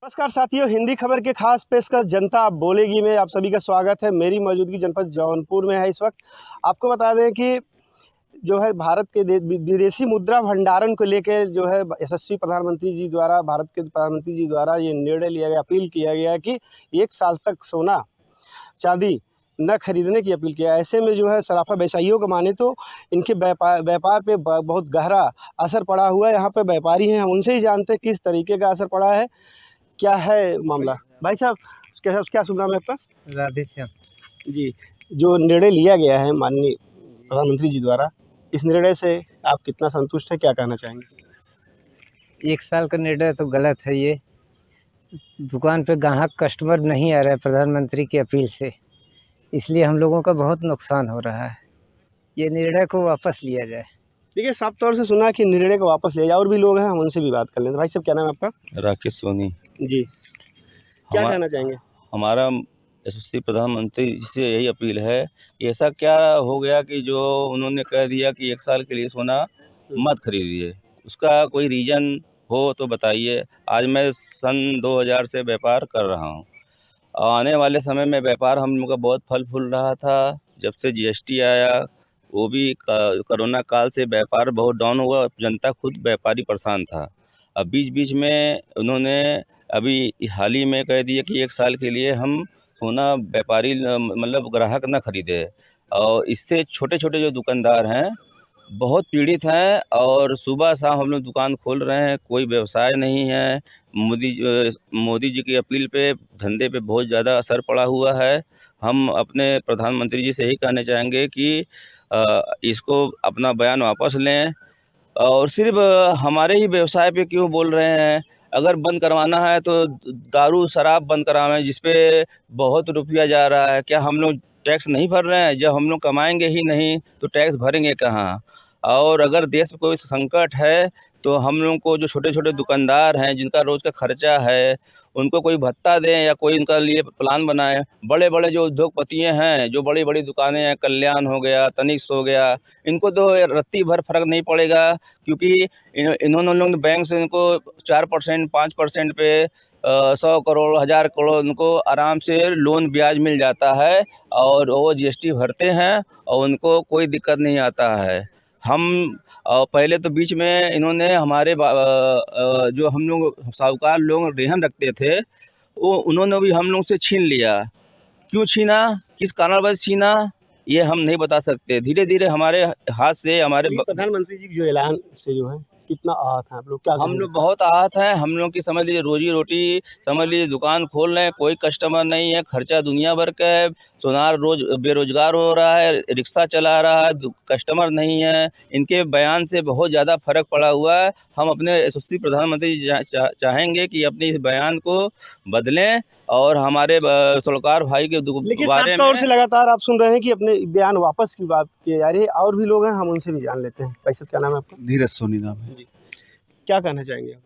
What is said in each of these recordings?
नमस्कार साथियों, हिंदी खबर के खास पेशकश जनता आप बोलेगी में आप सभी का स्वागत है। मेरी मौजूदगी जनपद जौनपुर में है इस वक्त। आपको बता दें कि जो है भारत के विदेशी मुद्रा भंडारण को लेकर जो है यशस्वी प्रधानमंत्री जी द्वारा भारत के प्रधानमंत्री जी द्वारा ये निर्णय लिया गया, अपील किया गया कि 1 साल तक सोना चांदी न खरीदने की अपील किया। ऐसे में जो है सराफा व्यवसायियों को माने तो इनके व्यापार पे बहुत गहरा असर पड़ा हुआ है। यहाँ पे व्यापारी हैं, हम उनसे ही जानते हैं किस तरीके का असर पड़ा है, क्या है मामला। भाई साहब, क्या शुभ नाम है आपका? राधेश्याम जी, जो निर्णय लिया गया है माननीय प्रधानमंत्री जी द्वारा, इस निर्णय से आप कितना संतुष्ट हैं, क्या कहना चाहेंगे? 1 साल का निर्णय तो गलत है। ये दुकान पे ग्राहक कस्टमर नहीं आ रहा है प्रधानमंत्री की अपील से, इसलिए हम लोगों का बहुत नुकसान हो रहा है। ये निर्णय को वापस लिया जाए। देखिए, साफ तौर से सुना कि निर्णय को वापस लिया जाए। और भी लोग हैं, हम उनसे भी बात कर लेते हैं। भाई साहब, क्या नाम है आपका? राकेश सोनी। जी, क्या कहना चाहेंगे? हमारा यशस्वी प्रधानमंत्री जी से यही अपील है कि ऐसा क्या हो गया कि जो उन्होंने कह दिया कि 1 साल के लिए सोना मत खरीदिए, उसका कोई रीज़न हो तो बताइए। आज मैं सन 2000 से व्यापार कर रहा हूँ। आने वाले समय में व्यापार हम लोग का बहुत फल फूल रहा था। जब से जीएसटी आया, वो भी कोरोना काल से व्यापार बहुत डाउन हुआ, जनता खुद व्यापारी परेशान था। अब बीच-बीच में उन्होंने अभी हाल ही में कह दिया कि 1 साल के लिए हम सोना व्यापारी मतलब ग्राहक ना खरीदे, और इससे छोटे-छोटे जो दुकानदार हैं बहुत पीड़ित हैं, और सुबह शाम हम लोग दुकान खोल रहे हैं, कोई व्यवसाय नहीं है। मोदी जी की अपील पे धंधे पे बहुत ज़्यादा असर पड़ा हुआ है। हम अपने प्रधानमंत्री जी से यही कहना चाहेंगे कि इसको अपना बयान वापस लें, और सिर्फ़ हमारे ही व्यवसाय पे क्यों बोल रहे हैं। अगर बंद करवाना है तो दारू शराब बंद करवाएँ, जिस पे बहुत रुपया जा रहा है। क्या हम लोग टैक्स नहीं भर रहे हैं? जब हम लोग कमाएँगे ही नहीं तो टैक्स भरेंगे कहाँ? और अगर देश में कोई संकट है तो हम लोगों को जो छोटे-छोटे दुकानदार हैं, जिनका रोज़ का खर्चा है, उनको कोई भत्ता दें या कोई उनका लिए प्लान बनाएँ। बड़े-बड़े जो उद्योगपति हैं, जो बड़ी-बड़ी दुकानें हैं, कल्याण हो गया, तनिष्क हो गया, इनको तो रत्ती भर फ़र्क नहीं पड़ेगा, क्योंकि इन्होंने लोग बैंक से इनको 4% 5% पे 100 करोड़ 1000 करोड़ उनको आराम से लोन ब्याज मिल जाता है, और वो जीएसटी भरते हैं और उनको कोई दिक्कत नहीं आता है। हम पहले तो बीच में इन्होंने हमारे जो हम लोग साहूकार लोग रेहन रखते थे, वो उन्होंने भी हम लोग से छीन लिया। क्यों छीना? किस कारणवश छीना? ये हम नहीं बता सकते। धीरे-धीरे हमारे हाथ से हमारे प्रधानमंत्री जी के जो ऐलान से जो है कितना आहत हैं आप लोग, क्या हम कहेंगे? लोग बहुत आहत हैं। हम लोग की समझ लीजिए रोजी-रोटी, समझ लीजिए दुकान खोल रहे हैं, कोई कस्टमर नहीं है, खर्चा दुनिया भर का है। सुनार रोज़ बेरोज़गार हो रहा है, रिक्शा चला रहा है, कस्टमर नहीं है। इनके बयान से बहुत ज़्यादा फ़र्क पड़ा हुआ है। हम अपने यशस्वी प्रधानमंत्री जी चाहेंगे कि अपने इस बयान को बदलें, और हमारे सरोकार भाई के लेकिन बारे साफ तौर में से लगातार आप सुन रहे हैं कि अपने बयान वापस की बात की जा रही है। और भी लोग हैं, हम उनसे भी जान लेते हैं। भाई साहब, क्या नाम है आपका? धीरज सोनी नाम है। जी, क्या कहना चाहेंगे आप?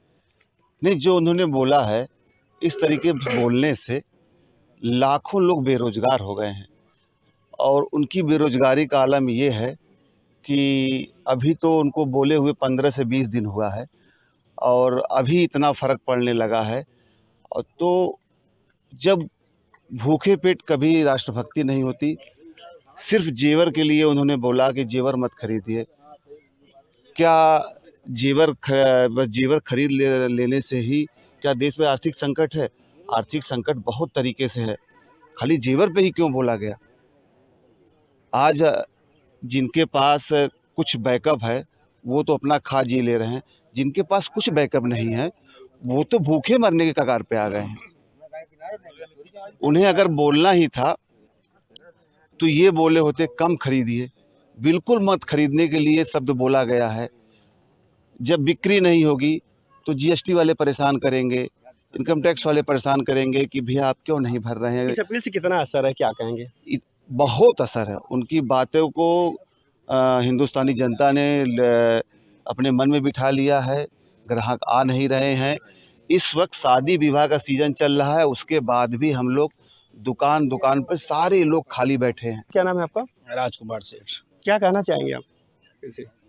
नहीं, जो उन्होंने बोला है, इस तरीके बोलने से लाखों लोग बेरोजगार हो गए हैं, और उनकी बेरोजगारी का आलम ये है कि अभी तो उनको बोले हुए 15 से 20 दिन हुआ है, और अभी इतना फ़र्क पड़ने लगा है। और तो जब भूखे पेट कभी राष्ट्रभक्ति नहीं होती। सिर्फ जेवर के लिए उन्होंने बोला कि जेवर मत खरीदिए। क्या बस जेवर खरीद लेने से ही क्या देश में आर्थिक संकट है? आर्थिक संकट बहुत तरीके से है, खाली जेवर पे ही क्यों बोला गया? आज जिनके पास कुछ बैकअप है, वो तो अपना खा जी ले रहे हैं। जिनके पास कुछ बैकअप नहीं है, वो तो भूखे मरने के कगार पे आ गए हैं। उन्हें अगर बोलना ही था तो ये बोले होते कम खरीदिए। बिल्कुल मत खरीदने के लिए शब्द बोला गया है। जब बिक्री नहीं होगी तो जीएसटी वाले परेशान करेंगे, इनकम टैक्स वाले परेशान करेंगे कि भैया आप क्यों नहीं भर रहे हैं। इस अपील से कितना असर है, क्या कहेंगे? बहुत असर है। उनकी बातों को हिंदुस्तानी जनता ने अपने मन में बिठा लिया है। ग्राहक आ नहीं रहे हैं। इस वक्त शादी विवाह का सीजन चल रहा है, उसके बाद भी हम लोग दुकान दुकान पर सारे लोग खाली बैठे हैं। क्या नाम है आपका? राजकुमार सेठ। क्या कहना चाहेंगे आप?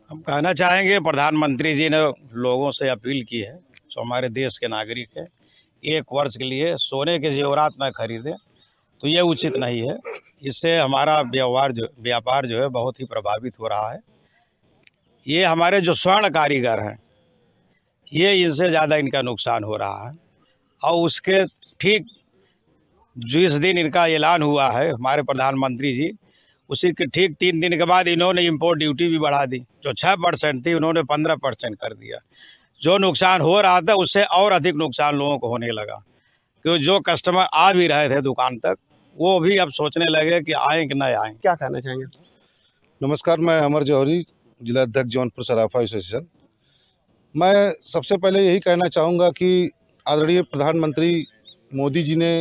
हम कहना चाहेंगे प्रधानमंत्री जी ने लोगों से अपील की है, जो हमारे देश के नागरिक है, 1 वर्ष के लिए सोने के जेवरात न खरीदें, तो ये उचित नहीं है। इससे हमारा व्यापार जो है बहुत ही प्रभावित हो रहा है। ये हमारे जो स्वर्ण कारीगर हैं, ये इनसे ज़्यादा इनका नुकसान हो रहा है। और उसके ठीक जिस दिन इनका ऐलान हुआ है हमारे प्रधानमंत्री जी, उसी के ठीक 3 दिन के बाद इन्होंने इंपोर्ट ड्यूटी भी बढ़ा दी। जो 6% थी उन्होंने 15% कर दिया। जो नुकसान हो रहा था उससे और अधिक नुकसान लोगों को होने लगा, क्योंकि जो कस्टमर आ भी रहे थे दुकान तक, वो भी अब सोचने लगे कि आएँ कि नहीं आएँ। क्या कहना चाहेंगे? नमस्कार, मैं अमर जौहरी, जिला अध्यक्ष जौनपुर सराफा एसोसिएशन। मैं सबसे पहले यही कहना चाहूँगा कि आदरणीय प्रधानमंत्री मोदी जी ने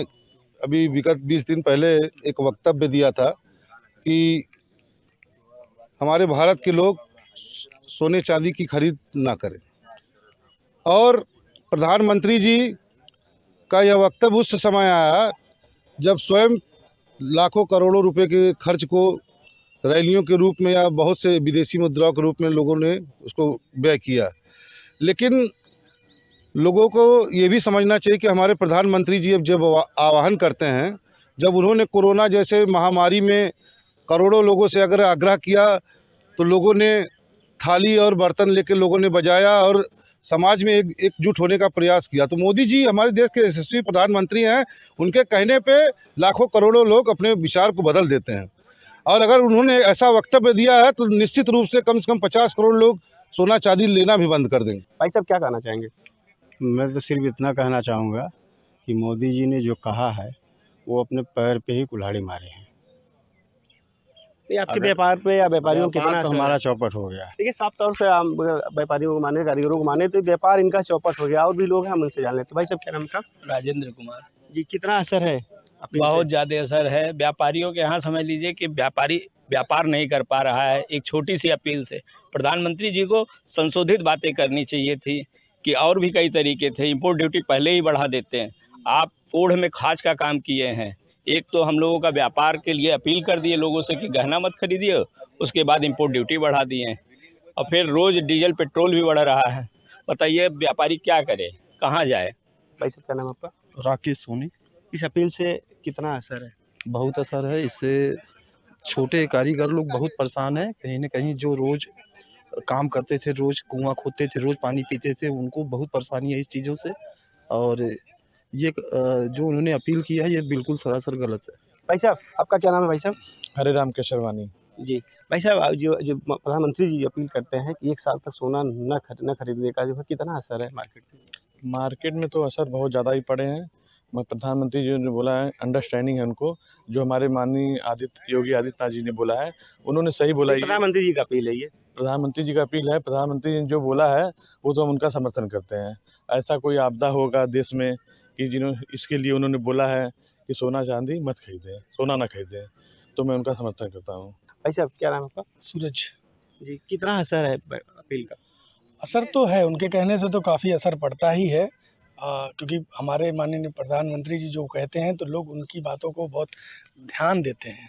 अभी विगत 20 दिन पहले एक वक्तव्य दिया था कि हमारे भारत के लोग सोने चांदी की खरीद ना करें, और प्रधानमंत्री जी का यह वक्तव्य उस समय आया जब स्वयं लाखों करोड़ों रुपए के खर्च को रैलियों के रूप में या बहुत से विदेशी मुद्राओं के रूप में लोगों ने उसको व्यय किया। लेकिन लोगों को ये भी समझना चाहिए कि हमारे प्रधानमंत्री जी अब जब आह्वान करते हैं, जब उन्होंने कोरोना जैसे महामारी में करोड़ों लोगों से अगर आग्रह किया तो लोगों ने थाली और बर्तन लेकर लोगों ने बजाया और समाज में एकजुट होने का प्रयास किया। तो मोदी जी हमारे देश के यशस्वी प्रधानमंत्री हैं, उनके कहने पे लाखों करोड़ों लोग अपने विचार को बदल देते हैं। और अगर उन्होंने ऐसा वक्तव्य दिया है तो निश्चित रूप से कम 50 करोड़ लोग सोना चांदी लेना भी बंद कर देंगे। भाई साहब क्या कहना चाहेंगे? मैं तो सिर्फ इतना कहना चाहूँगा कि मोदी जी ने जो कहा है वो अपने पैर पे ही कुल्हाड़ी मारे हैं। ये आपके अगर- व्यापार पे या व्यापारियों को कितना व्यापार तो असर हमारा है? चौपट हो गया है। देखिए, साफ तौर से हम व्यापारियों को माने, कारीगरों को माने तो व्यापार इनका चौपट हो गया। और भी लोग हैं, हम उनसे जान लेते हैं। भाई साहब क्या नाम का? राजेंद्र कुमार। जी, कितना असर है? अपने बहुत ज़्यादा असर है व्यापारियों के यहाँ। समझ लीजिए कि व्यापारी व्यापार नहीं कर पा रहा है। एक छोटी सी अपील से प्रधानमंत्री जी को संशोधित बातें करनी चाहिए थी कि और भी कई तरीके थे। इंपोर्ट ड्यूटी पहले ही बढ़ा देते हैं। आप ओढ़ में खाज का काम किए हैं। एक तो हम लोगों का व्यापार के लिए अपील कर दिए लोगों से कि गहना मत खरीदिए, उसके बाद इंपोर्ट ड्यूटी बढ़ा दिए हैं और फिर रोज़ डीजल पेट्रोल भी बढ़ रहा है। बताइए व्यापारी क्या करे, कहाँ जाए? भाई साहब क्या नाम आपका? राकेश सोनी। इस अपील से कितना असर है? बहुत असर है। इससे छोटे कारीगर लोग बहुत परेशान हैं। कहीं न कहीं जो रोज़ काम करते थे, रोज़ कुआँ खोदते थे, रोज़ पानी पीते थे, उनको बहुत परेशानी है इस चीज़ों से। और ये जो उन्होंने अपील किया है ये बिल्कुल सरासर गलत है। भाई साहब आपका क्या नाम है? भाई साहब हरे राम केशरवानी। जी, भाई साहब जो प्रधानमंत्री जी अपील करते हैं कि 1 साल तक सोना न खरीदने का जो है कितना असर है मार्केट में? मार्केट में तो असर बहुत ज़्यादा ही पड़े हैं। प्रधानमंत्री जी ने बोला है, अंडरस्टैंडिंग है उनको, जो हमारे माननीय योगी आदित्यनाथ जी ने बोला है, उन्होंने सही बोला। ये प्रधानमंत्री जी का अपील है, ये प्रधानमंत्री जी का अपील है। प्रधानमंत्री जी ने जो बोला है वो तो हम उनका समर्थन करते हैं। ऐसा कोई आपदा होगा देश में कि इसके लिए उन्होंने बोला है कि सोना चांदी मत खरीदें, सोना ना खरीदें, तो मैं उनका समर्थन करता हूँ। भाई साहब क्या नाम है आपका? सूरज। जी, कितना असर है अपील का? असर तो है, उनके कहने से तो काफ़ी असर पड़ता ही है। क्योंकि हमारे माननीय प्रधानमंत्री जी जो कहते हैं तो लोग उनकी बातों को बहुत ध्यान देते हैं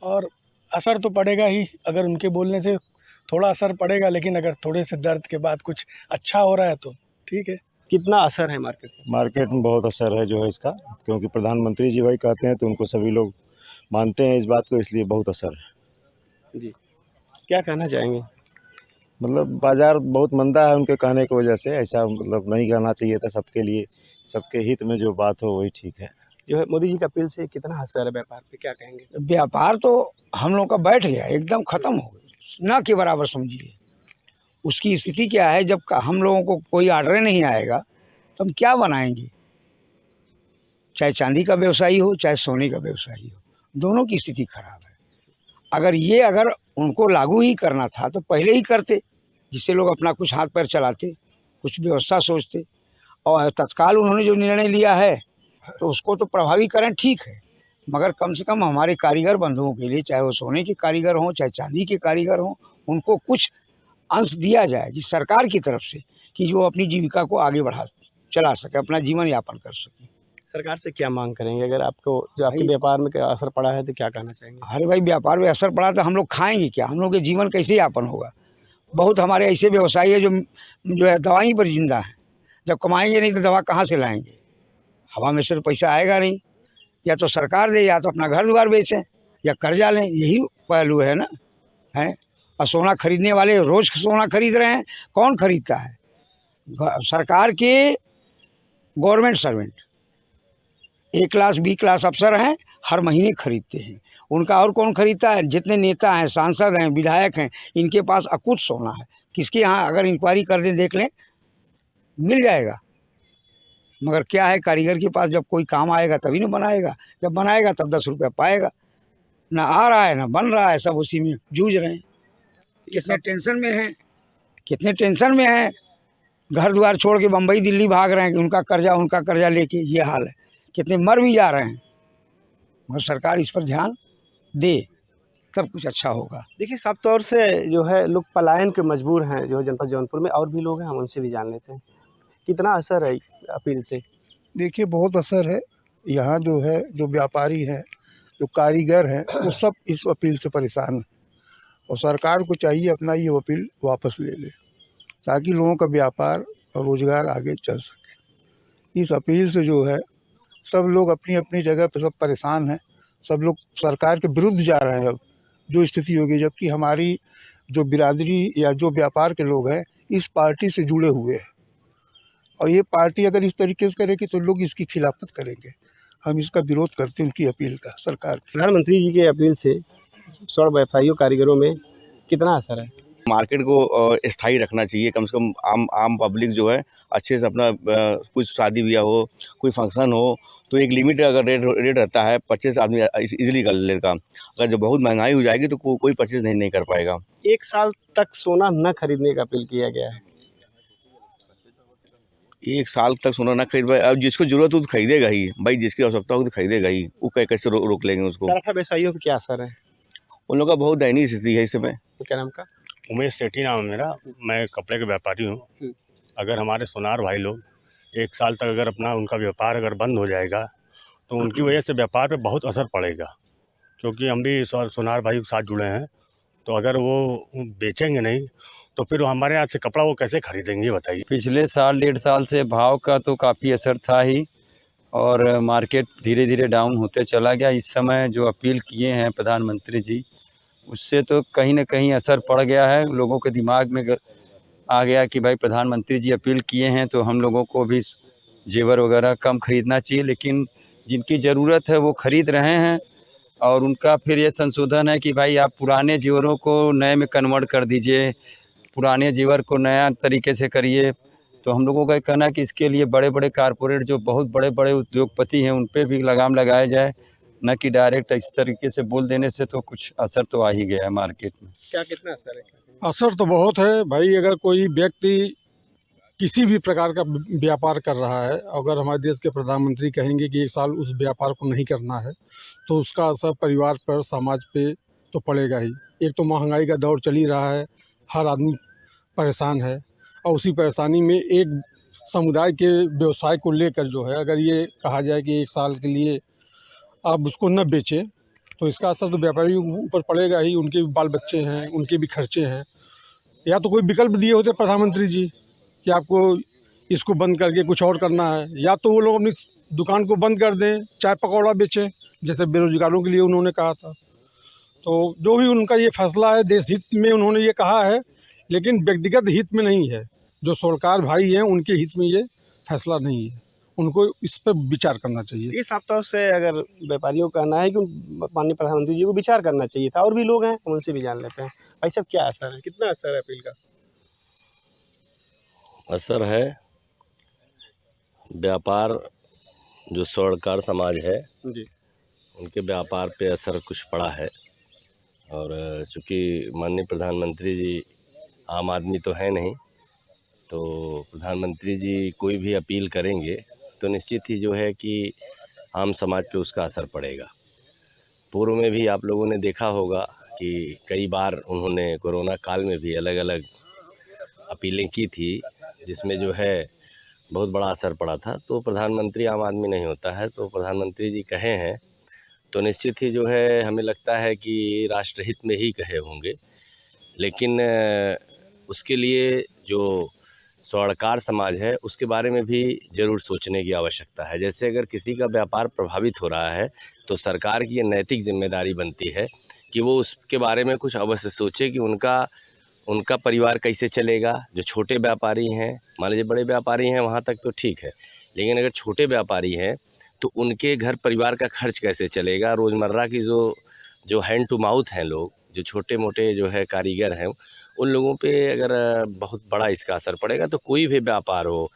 और असर तो पड़ेगा ही। अगर उनके बोलने से थोड़ा असर पड़ेगा, लेकिन अगर थोड़े से दर्द के बाद कुछ अच्छा हो रहा है तो ठीक है। कितना असर है मार्केट में? मार्केट में बहुत असर है जो है इसका, क्योंकि प्रधानमंत्री जी वही कहते हैं तो उनको सभी लोग मानते हैं इस बात को, इसलिए बहुत असर है। जी, क्या कहना चाहेंगे? मतलब बाजार बहुत मंदा है उनके कहने की वजह से। ऐसा मतलब नहीं कहना चाहिए था। सबके लिए, सबके हित में जो बात हो वही ठीक है। जो है मोदी जी का अपील से कितना असर है व्यापार पे, क्या कहेंगे? व्यापार तो हम लोग का बैठ गया, एकदम ख़त्म हो गया, ना के बराबर समझिए। उसकी स्थिति क्या है, जब हम लोगों को कोई ऑर्डर नहीं आएगा तो हम क्या बनाएंगे? चाहे चांदी का व्यवसायी हो चाहे सोने का व्यवसायी हो, दोनों की स्थिति खराब है। अगर उनको लागू ही करना था तो पहले ही करते, जिससे लोग अपना कुछ हाथ पैर चलाते, कुछ व्यवस्था सोचते। और तत्काल उन्होंने जो निर्णय लिया है तो उसको तो प्रभावी करें, ठीक है, मगर कम से कम हमारे कारीगर बंधुओं के लिए, चाहे वो सोने के कारीगर हों चाहे चांदी के कारीगर हों, उनको कुछ अंश दिया जाए जिस सरकार की तरफ से, कि जो अपनी जीविका को आगे चला सके, अपना जीवन यापन कर सके। सरकार से क्या मांग करेंगे? अगर आपको जो आपके व्यापार में क्या असर पड़ा है तो क्या कहना चाहेंगे? अरे भाई, व्यापार में असर पड़ा तो हम लोग खाएंगे क्या? हम लोग के जीवन कैसे यापन होगा? बहुत हमारे ऐसे व्यवसायी है जो है दवाई पर जिंदा है। जब कमाएंगे नहीं तो दवा कहाँ से लाएंगे? हवा में से तो पैसा आएगा नहीं, या तो सरकार दे या तो अपना घर द्वार बेचें या कर्जा लें, यही पहलू है ना, है। और सोना खरीदने वाले रोज़ सोना खरीद रहे हैं, कौन खरीदता है? सरकार के गवर्नमेंट सर्वेंट, ए क्लास बी क्लास अफसर हैं, हर महीने खरीदते हैं। उनका और कौन खरीदता है? जितने नेता हैं, सांसद हैं, विधायक हैं, इनके पास अकुत सोना है। किसके यहाँ अगर इंक्वायरी कर दें, देख लें, मिल जाएगा। मगर क्या है, कारीगर के पास जब कोई काम आएगा तभी ना बनाएगा, जब बनाएगा तब 10 रुपया पाएगा। ना आ रहा है ना बन रहा है, सब उसी में जूझ रहे हैं। कितने टेंशन में हैं, कितने टेंशन में हैं, घर द्वार छोड़ के बम्बई दिल्ली भाग रहे हैं कि उनका कर्जा लेके, ये हाल है। कितने मर भी जा रहे हैं। मगर सरकार इस पर ध्यान दे तब कुछ अच्छा होगा। देखिए, साफ तौर से जो है लोग पलायन के मजबूर हैं, जो है जनपद जौनपुर में। और भी लोग हैं, हम उनसे भी जान लेते हैं कितना असर है अपील से। देखिए, बहुत असर है। यहाँ जो है, जो व्यापारी हैं, जो कारीगर हैं, वो सब इस अपील से परेशान हैं और सरकार को चाहिए अपना ये अपील वापस ले ले, ताकि लोगों का व्यापार और रोजगार आगे चल सके। इस अपील से जो है सब लोग अपनी अपनी जगह पे सब परेशान हैं, सब लोग सरकार के विरुद्ध जा रहे हैं। अब जो स्थिति होगी, जबकि हमारी जो बिरादरी या जो व्यापार के लोग हैं इस पार्टी से जुड़े हुए हैं, और ये पार्टी अगर इस तरीके से करेगी तो लोग इसकी खिलाफत करेंगे। हम इसका विरोध करते हैं, उनकी अपील का, सरकार की। प्रधानमंत्री जी के अपील से स्वर्ण व्यवसायियों कारीगरों में कितना असर है? मार्केट को स्थायी रखना चाहिए। कम से कम आम पब्लिक जो है अच्छे से अपना कुछ शादी ब्याह हो, कोई फंक्शन हो, तो एक लिमिट अगर रेट रहता है, परचेज आदमी इजीली कर लेगा। अगर जो बहुत महंगाई हो जाएगी तो कोई परचेज नहीं कर पाएगा। 1 साल तक सोना न खरीदने का अपील किया गया है। 1 साल तक सोना ना खरीद पाए, अब जिसको जरूरत हो तो खरीदेगा ही भाई, जिसकी आवश्यकता हो तो खरीदेगा ही। वो कैसे रोक लेंगे उसको? सराफा व्यवसायियों को क्या असर है? उन लोगों का बहुत दयनीय स्थिति है इस समय। क्या नाम का? उमेश सेठी नाम है मेरा, मैं कपड़े के व्यापारी हूँ। अगर हमारे सोनार भाई लोग 1 साल तक अगर अपना उनका व्यापार अगर बंद हो जाएगा तो उनकी वजह से व्यापार पे बहुत असर पड़ेगा, क्योंकि हम भी सोनार भाई के साथ जुड़े हैं। तो अगर वो बेचेंगे नहीं तो फिर हमारे यहाँ से कपड़ा वो कैसे खरीदेंगे, बताइए। पिछले साल 1.5 साल से भाव का तो काफ़ी असर था ही, और मार्केट धीरे धीरे डाउन होते चला गया। इस समय जो अपील किए हैं प्रधानमंत्री जी, उससे तो कहीं ना कहीं असर पड़ गया है। लोगों के दिमाग में आ गया कि भाई प्रधानमंत्री जी अपील किए हैं तो हम लोगों को भी जेवर वगैरह कम खरीदना चाहिए। लेकिन जिनकी ज़रूरत है वो खरीद रहे हैं, और उनका फिर ये संशोधन है कि भाई आप पुराने जेवरों को नए में कन्वर्ट कर दीजिए, पुराने जेवर को नया तरीके से करिए। तो हम लोगों का कहना है कि इसके लिए बड़े बड़े कारपोरेट जो बहुत बड़े बड़े उद्योगपति हैं उन पे भी लगाम लगाया जाए, न कि डायरेक्ट इस तरीके से बोल देने से तो कुछ असर तो आ ही गया है मार्केट में। क्या कितना असर है? असर तो बहुत है भाई। अगर कोई व्यक्ति किसी भी प्रकार का व्यापार कर रहा है, अगर हमारे देश के प्रधानमंत्री कहेंगे कि 1 साल उस व्यापार को नहीं करना है, तो उसका असर परिवार पर, समाज पे तो पड़ेगा ही। एक तो महंगाई का दौर चल ही रहा है, हर आदमी परेशान है, और उसी परेशानी में एक समुदाय के व्यवसाय को लेकर जो है, अगर ये कहा जाए कि 1 साल के लिए आप उसको न बेचें, तो इसका असर तो व्यापारियों के ऊपर पड़ेगा ही। उनके भी बाल बच्चे हैं, उनके भी खर्चे हैं। या तो कोई विकल्प दिए होते प्रधानमंत्री जी कि आपको इसको बंद करके कुछ और करना है, या तो वो लोग अपनी दुकान को बंद कर दें, चाय पकौड़ा बेचें, जैसे बेरोजगारों के लिए उन्होंने कहा था। तो जो भी उनका ये फैसला है, देश हित में उन्होंने ये कहा है, लेकिन व्यक्तिगत हित में नहीं है। जो सरकार भाई हैं उनके हित में ये फैसला नहीं है, उनको इस पर विचार करना चाहिए। ये साफ तौर से अगर व्यापारियों का कहना है कि माननीय प्रधानमंत्री जी को विचार करना चाहिए था। और भी लोग हैं, उनसे भी जान लेते हैं। भाई साहब, क्या असर है, कितना असर है अपील का? असर है, व्यापार जो स्वर्णकार समाज है जी, उनके व्यापार पे असर कुछ पड़ा है। और चूँकि माननीय प्रधानमंत्री जी आम आदमी तो है नहीं, तो प्रधानमंत्री जी कोई भी अपील करेंगे तो निश्चित ही जो है कि आम समाज पे उसका असर पड़ेगा। पूर्व में भी आप लोगों ने देखा होगा कि कई बार उन्होंने कोरोना काल में भी अलग अलग अपीलें की थी, जिसमें जो है बहुत बड़ा असर पड़ा था। तो प्रधानमंत्री आम आदमी नहीं होता है, तो प्रधानमंत्री जी कहे हैं तो निश्चित ही जो है हमें लगता है कि राष्ट्रहित में ही कहे होंगे। लेकिन उसके लिए जो स्वर्णकार समाज है उसके बारे में भी ज़रूर सोचने की आवश्यकता है। जैसे अगर किसी का व्यापार प्रभावित हो रहा है तो सरकार की ये नैतिक जिम्मेदारी बनती है कि वो उसके बारे में कुछ अवश्य सोचे कि उनका परिवार कैसे चलेगा। जो छोटे व्यापारी हैं, मान लीजिए बड़े व्यापारी हैं वहाँ तक तो ठीक है, लेकिन अगर छोटे व्यापारी हैं तो उनके घर परिवार का खर्च कैसे चलेगा। रोज़मर्रा की जो हैंड टू माउथ हैं लोग, जो छोटे मोटे जो है कारीगर हैं, उन लोगों पे अगर बहुत बड़ा इसका असर पड़ेगा तो कोई भी व्यापार हो।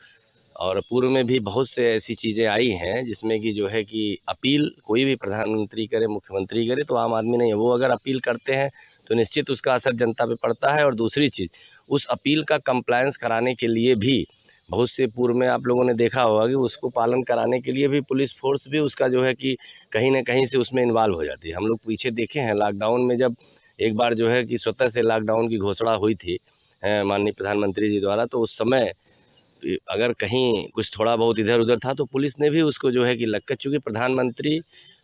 और पूर्व में भी बहुत से ऐसी चीज़ें आई हैं जिसमें कि जो है कि अपील कोई भी प्रधानमंत्री करे, मुख्यमंत्री करे, तो आम आदमी नहीं है, वो अगर अपील करते हैं तो निश्चित उसका असर जनता पे पड़ता है। और दूसरी चीज़, उस अपील का कंप्लायंस कराने के लिए भी बहुत से पूर्व में आप लोगों ने देखा होगा कि उसको पालन कराने के लिए भी पुलिस फोर्स भी उसका जो है कि कहीं ना कहीं से उसमें इन्वॉल्व हो जाती है। हम लोग पीछे देखे हैं लॉकडाउन में, जब एक बार जो है कि स्वतः से लॉकडाउन की घोषणा हुई थी माननीय प्रधानमंत्री जी द्वारा, तो उस समय अगर कहीं कुछ थोड़ा बहुत इधर उधर था तो पुलिस ने भी उसको जो है कि लक्कत, चूँकि प्रधानमंत्री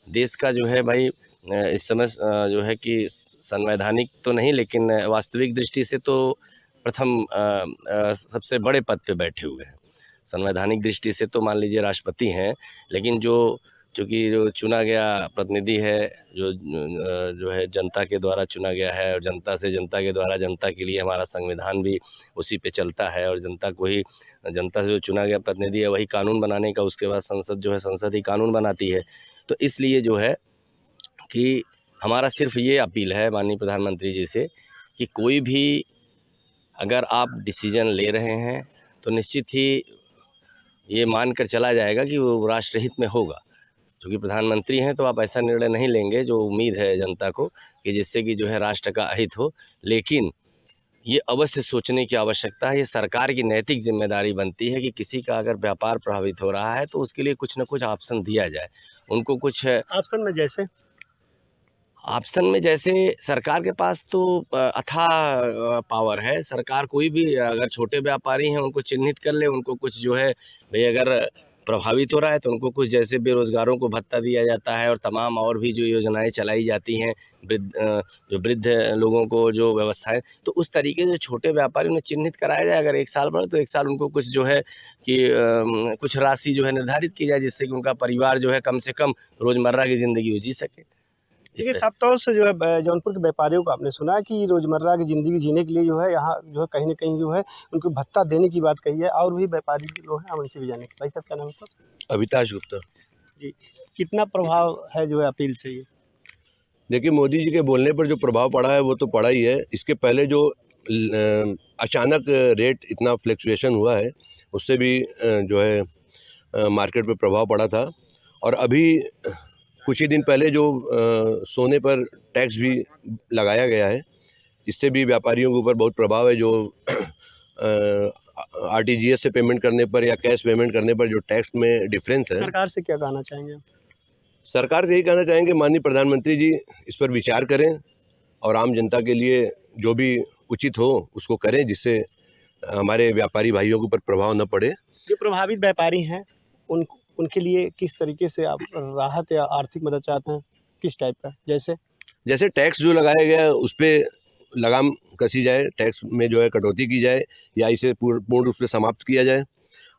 देश का जो है भाई इस समय जो है कि संवैधानिक तो नहीं लेकिन वास्तविक दृष्टि से तो प्रथम सबसे बड़े पद पे बैठे हुए हैं। संवैधानिक दृष्टि से तो मान लीजिए राष्ट्रपति हैं, लेकिन चूँकि जो चुना गया प्रतिनिधि है, जो है जनता के द्वारा चुना गया है, और जनता से जनता के द्वारा जनता के लिए हमारा संविधान भी उसी पे चलता है, और जनता से जो चुना गया प्रतिनिधि है वही कानून बनाने का, उसके बाद संसद ही कानून बनाती है। तो इसलिए जो है कि हमारा सिर्फ ये अपील है माननीय प्रधानमंत्री जी से कि कोई भी अगर आप डिसीजन ले रहे हैं तो निश्चित ही ये मानकर चला जाएगा कि वो राष्ट्रहित में होगा। क्योंकि प्रधानमंत्री हैं तो आप ऐसा निर्णय नहीं लेंगे, जो उम्मीद है जनता को कि जिससे कि जो है राष्ट्र का अहित हो, लेकिन ये अवश्य सोचने की आवश्यकता है। ये सरकार की नैतिक जिम्मेदारी बनती है कि किसी का अगर व्यापार प्रभावित हो रहा है तो उसके लिए कुछ न कुछ ऑप्शन दिया जाए। उनको कुछ ऑप्शन में जैसे सरकार के पास तो अथाह पावर है। सरकार कोई भी अगर छोटे व्यापारी हैं उनको चिन्हित कर ले, उनको कुछ जो है भाई अगर प्रभावित हो रहा है तो उनको कुछ जैसे बेरोजगारों को भत्ता दिया जाता है और तमाम और भी जो योजनाएं चलाई जाती हैं जो वृद्ध लोगों को जो व्यवस्थाएं, तो उस तरीके से छोटे व्यापारी उन्हें चिन्हित कराया जाए। अगर 1 साल बढ़े तो 1 साल उनको कुछ जो है कि कुछ राशि जो है निर्धारित की जाए, जिससे कि उनका परिवार जो है कम से कम रोज़मर्रा की ज़िंदगी वो जी सके। देखिए, साफ तौर से जो है जौनपुर के व्यापारियों को आपने सुना कि रोज़मर्रा की ज़िंदगी जीने के लिए जो है यहाँ जो है कहीं न कहीं जो है उनको भत्ता देने की बात कही है। और भी व्यापारी लोग हैं, हम उनसे भी जानेंगे। भाई साहब, क्या नाम है आपका? अभिताष गुप्ता। जी, कितना प्रभाव है जो है अपील से ये? देखिए, मोदी जी के बोलने पर जो प्रभाव पड़ा है वो तो पड़ा ही है। इसके पहले जो अचानक रेट इतना फ्लक्चुएशन हुआ है उससे भी जो है मार्केट पे प्रभाव पड़ा था। और अभी कुछ ही दिन पहले जो सोने पर टैक्स भी लगाया गया है, इससे भी व्यापारियों के ऊपर बहुत प्रभाव है। जो आरटीजीएस से पेमेंट करने पर या कैश पेमेंट करने पर जो टैक्स में डिफरेंस है, सरकार से क्या कहना चाहेंगे आप? सरकार से यही कहना चाहेंगे माननीय प्रधानमंत्री जी इस पर विचार करें और आम जनता के लिए जो भी उचित हो उसको करें, जिससे हमारे व्यापारी भाइयों के ऊपर प्रभाव न पड़े। जो प्रभावित व्यापारी हैं उनके लिए किस तरीके से आप राहत या आर्थिक मदद चाहते हैं, किस टाइप का? जैसे टैक्स जो लगाया गया है उस पर लगाम कसी जाए, टैक्स में जो है कटौती की जाए या इसे पूर्ण रूप से समाप्त किया जाए।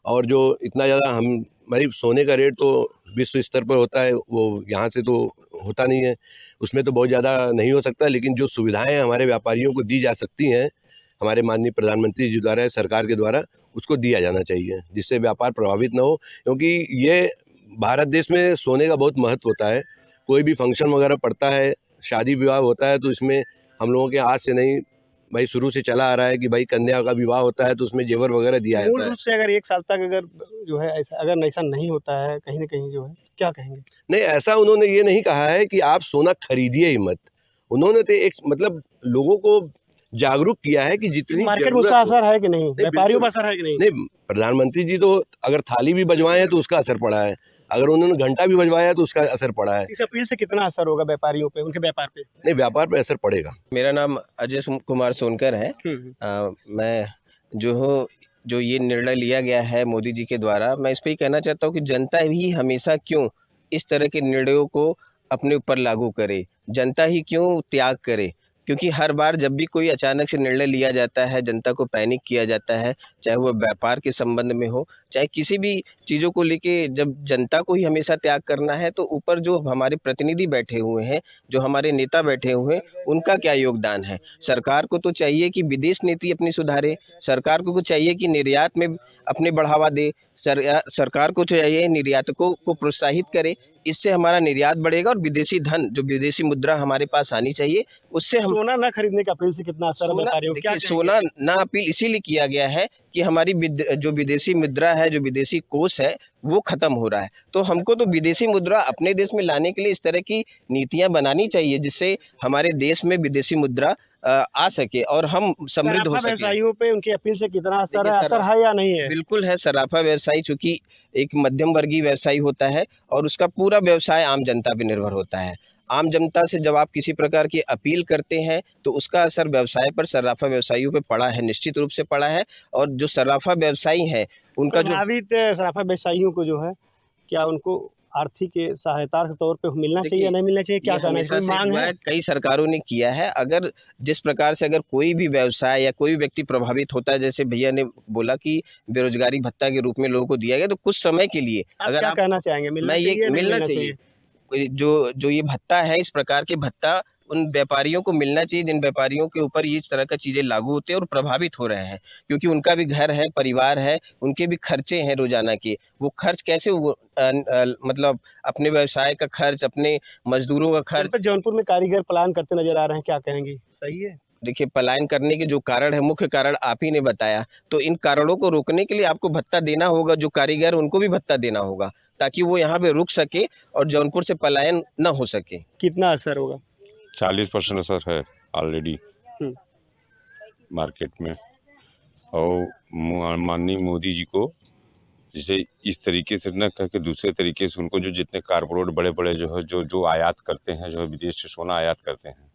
और जो इतना ज़्यादा हमारी सोने का रेट तो विश्व स्तर पर होता है, वो यहाँ से तो होता नहीं है, उसमें तो बहुत ज़्यादा नहीं हो सकता, लेकिन जो सुविधाएं हमारे व्यापारियों को दी जा सकती हैं हमारे माननीय प्रधानमंत्री जी द्वारा, सरकार के द्वारा, उसको दिया जाना चाहिए, जिससे व्यापार प्रभावित न हो। क्योंकि ये भारत देश में सोने का बहुत महत्व होता है। कोई भी फंक्शन वगैरह पड़ता है, शादी विवाह होता है, तो इसमें हम लोगों के आज से नहीं भाई शुरू से चला आ रहा है कि भाई कन्या का विवाह होता है तो उसमें जेवर वगैरह दिया जाता है। मूल रूप से अगर 1 साल तक अगर जो है ऐसा नहीं होता है कहीं न कहीं जो है, क्या कहेंगे? नहीं, ऐसा उन्होंने ये नहीं कहा है कि आप सोना खरीदिए ही मत। उन्होंने तो एक मतलब लोगों को जागरूक किया है कि जितनी मार्केट में उसका असर है कि नहीं, व्यापारियों पर असर है कि नहीं? नहीं, प्रधानमंत्री जी तो अगर थाली भी बजवाए हैं तो उसका असर पड़ा है, अगर उन्होंने घंटा भी बजवाया तो उसका असर पड़ा है। इस अपील से कितना असर होगा व्यापारियों पे, उनके व्यापार पे? नहीं, व्यापार पे असर पड़ेगा। मेरा नाम अजय कुमार सोनकर है। मैं जो ये निर्णय लिया गया है मोदी जी के द्वारा, मैं इस पर ही कहना चाहता हूँ कि जनता ही हमेशा क्यों इस तरह के निर्णयों को अपने ऊपर लागू करे, जनता ही क्यों त्याग करे। क्योंकि हर बार जब भी कोई अचानक से निर्णय लिया जाता है, जनता को पैनिक किया जाता है, चाहे वो व्यापार के संबंध में हो, चाहे किसी भी चीज़ों को लेके, जब जनता को ही हमेशा त्याग करना है तो ऊपर जो हमारे प्रतिनिधि बैठे हुए हैं, जो हमारे नेता बैठे हुए हैं, उनका क्या योगदान है। सरकार को तो चाहिए कि विदेश नीति अपनी सुधारे, सरकार को चाहिए कि निर्यात में अपने बढ़ावा दे, सरकार को चाहिए निर्यातकों को प्रोत्साहित करे, इससे हमारा निर्यात बढ़ेगा और विदेशी धन, जो विदेशी मुद्रा हमारे पास आनी चाहिए, उससे हम सोना न खरीदने की अपील से कितना असर है व्यापारियों को? क्या देखिए, सोना ना अपील इसीलिए किया गया है कि हमारी जो विदेशी मुद्रा है, जो विदेशी कोष है, वो खत्म हो रहा है। तो हमको तो विदेशी मुद्रा अपने देश में लाने के लिए इस तरह की नीतियां बनानी चाहिए जिससे हमारे देश में विदेशी मुद्रा आ सके और हम समृद्ध हो सके। व्यवसायियों पे उनकी अपील से कितना असर देखिए, है? असर है या नहीं है? बिल्कुल है। सराफा व्यवसायी चूंकि एक मध्यम वर्गीय व्यवसायी होता है और उसका पूरा व्यवसाय आम जनता पे निर्भर होता है। आम जनता से जब आप किसी प्रकार की अपील करते हैं तो उसका असर व्यवसाय पर, सराफा व्यवसायियों पे पड़ा है, निश्चित रूप से पड़ा है। और जो सराफा व्यवसायी है उनका जो प्रभावित सराफा व्यवसायियों को जो है, क्या उनको आर्थिक सहायता के तौर पे मिलना चाहिए या नहीं मिलना चाहिए? क्या कहना है? हमेशा कोई से मांग हुआ है? है, कई सरकारों ने किया है। अगर जिस प्रकार से अगर कोई भी व्यवसाय या कोई भी व्यक्ति प्रभावित होता है, जैसे भैया ने बोला कि बेरोजगारी भत्ता के रूप में लोगों को दिया गया, तो कुछ समय के लिए अगर क्या कहना चाहेंगे, मिलना मैं ये चाहिए या नहीं मिलना चाहिए। जो ये भत्ता है, इस प्रकार के भत्ता उन व्यापारियों को मिलना चाहिए जिन व्यापारियों के ऊपर ये इस तरह का चीज़ें लागू होते हैं और प्रभावित हो रहे हैं, क्योंकि उनका भी घर है, परिवार है, उनके भी खर्चे हैं रोजाना के। वो खर्च कैसे मतलब अपने व्यवसाय का खर्च, अपने मजदूरों का खर्च। जौनपुर में कारीगर पलायन करते नजर आ रहे हैं, क्या कहेंगे? सही है? देखिए, पलायन करने के जो कारण है, मुख्य कारण आप ही ने बताया। तो इन कारणों को रोकने के लिए आपको भत्ता देना होगा, जो कारीगर उनको भी भत्ता देना होगा ताकि वो यहाँ पे रुक सके और जौनपुर से पलायन न हो सके। कितना असर होगा? 40% असर है ऑलरेडी मार्केट में। और माननीय मोदी जी को जैसे इस तरीके से न कह के दूसरे तरीके से उनको जो जितने कारपोरेट बड़े बड़े जो है जो आयात करते हैं, जो है विदेश से सोना आयात करते हैं,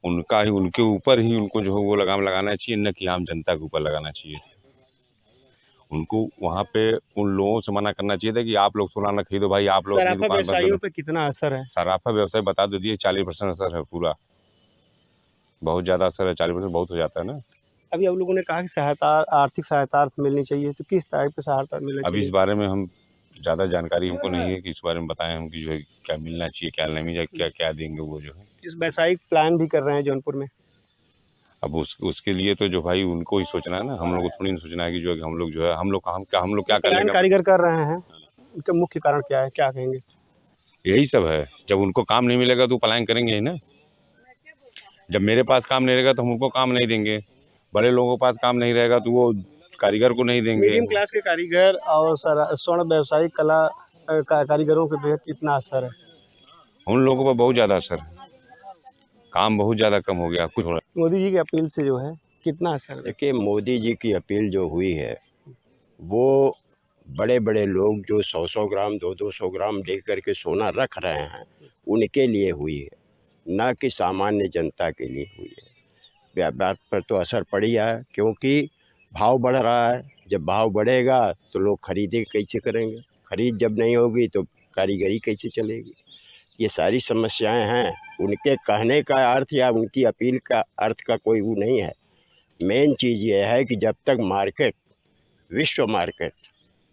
उनका ही उनके ऊपर ही उनको जो है वो लगाम लगाना चाहिए, न कि आम जनता के ऊपर लगाना चाहिए। उनको वहाँ पे उन लोगों से मना करना चाहिए था कि आप लोग सोना न खरीदो भाई, आप लोग अपनी सराफा दुकान व्यवसायियों बंद पे कितना असर है? सराफा व्यवसाय बता दो दिए 40% असर है पूरा। बहुत ज़्यादा असर है, 40% बहुत हो जाता है ना। अभी आप लोगों ने कहा कि सहायता, आर्थिक सहायता मिलनी चाहिए, तो किस टाइप की सहायता मिलनी अब चाहिए? इस बारे में हम ज़्यादा जानकारी हमको नहीं है कि इस बारे में बताएं हम कि जो है क्या मिलना चाहिए, क्या नहीं चाहिए, क्या क्या देंगे वो जो है। इस व्यवसायिक प्लान भी कर रहे हैं जौनपुर में। अब उसके लिए तो जो भाई उनको ही सोचना है ना, हम लोग को थोड़ी ना सोचना है कि जो है हम लोग जो है हम लोग क्या कर पलायन लेंगे। कारीगर कर रहे हैं, उनका मुख्य कारण क्या है, क्या कहेंगे? यही सब है, जब उनको काम नहीं मिलेगा तो पलायन करेंगे ही ना। जब मेरे पास काम नहीं रहेगा तो हम उनको काम नहीं देंगे, बड़े लोगों के पास काम नहीं रहेगा तो वो कारीगर को नहीं देंगे। मीडियम क्लास के कारीगर और स्वर्ण व्यवसायिक कला कारीगरों के बेहद कितना असर है? उन लोगों पर बहुत ज़्यादा असर है, काम बहुत ज़्यादा कम हो गया कुछ। मोदी जी की अपील से जो है कितना असर है? देखिए, मोदी जी की अपील जो हुई है वो बड़े बड़े लोग जो 100-100 ग्राम 200-200 ग्राम ले करके सोना रख रहे हैं उनके लिए हुई है, न कि सामान्य जनता के लिए हुई है। व्यापार पर तो असर पड़ ही है, क्योंकि भाव बढ़ रहा है। जब भाव बढ़ेगा तो लोग खरीदे कैसे करेंगे, खरीद जब नहीं होगी तो कारीगरी कैसे चलेगी। ये सारी समस्याएं हैं। उनके कहने का अर्थ या उनकी अपील का अर्थ का कोई वो नहीं है। मेन चीज़ ये है कि जब तक मार्केट, विश्व मार्केट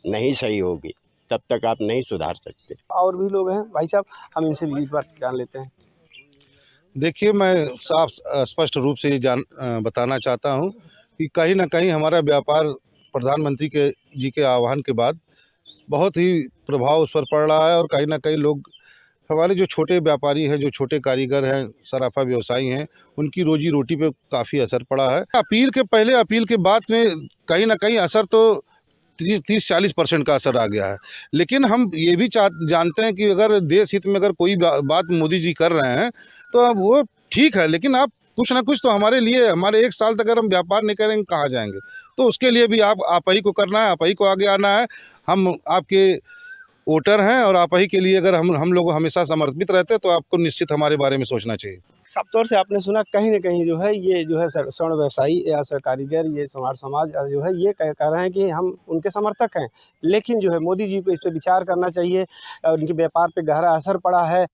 नहीं सही होगी तब तक आप नहीं सुधार सकते। और भी लोग हैं भाई साहब, हम इनसे भी इस बार जान लेते हैं। देखिए, मैं साफ स्पष्ट रूप से ये बताना चाहता हूँ कि कहीं ना कहीं हमारा व्यापार प्रधानमंत्री जी के आह्वान के बाद बहुत ही प्रभाव उस पर पड़ रहा है। और कहीं ना कहीं लोग, हमारे जो छोटे व्यापारी हैं, जो छोटे कारीगर हैं, सराफा व्यवसायी हैं, उनकी रोजी रोटी पे काफ़ी असर पड़ा है। अपील के पहले, अपील के बाद में कहीं ना कहीं असर तो 30-40% का असर आ गया है। लेकिन हम ये भी जानते हैं कि अगर देश हित में अगर कोई बात मोदी जी कर रहे हैं तो अब वो ठीक है, लेकिन आप कुछ ना कुछ तो हमारे लिए, हमारे 1 साल तक अगर हम व्यापार नहीं करेंगे कहाँ जाएंगे। तो उसके लिए भी आप ही को करना है, आप ही को आगे आना है। हम आपके वोटर हैं और आप ही के लिए अगर हम लोग हमेशा समर्पित रहते हैं तो आपको निश्चित हमारे बारे में सोचना चाहिए। साफ तौर से आपने सुना, कहीं ना कहीं जो है ये जो है स्वर्ण व्यवसायी या कारीगर, ये समाज जो है ये कह रहे हैं कि हम उनके समर्थक हैं, लेकिन जो है मोदी जी को इस पर विचार करना चाहिए और उनके व्यापार पे गहरा असर पड़ा है।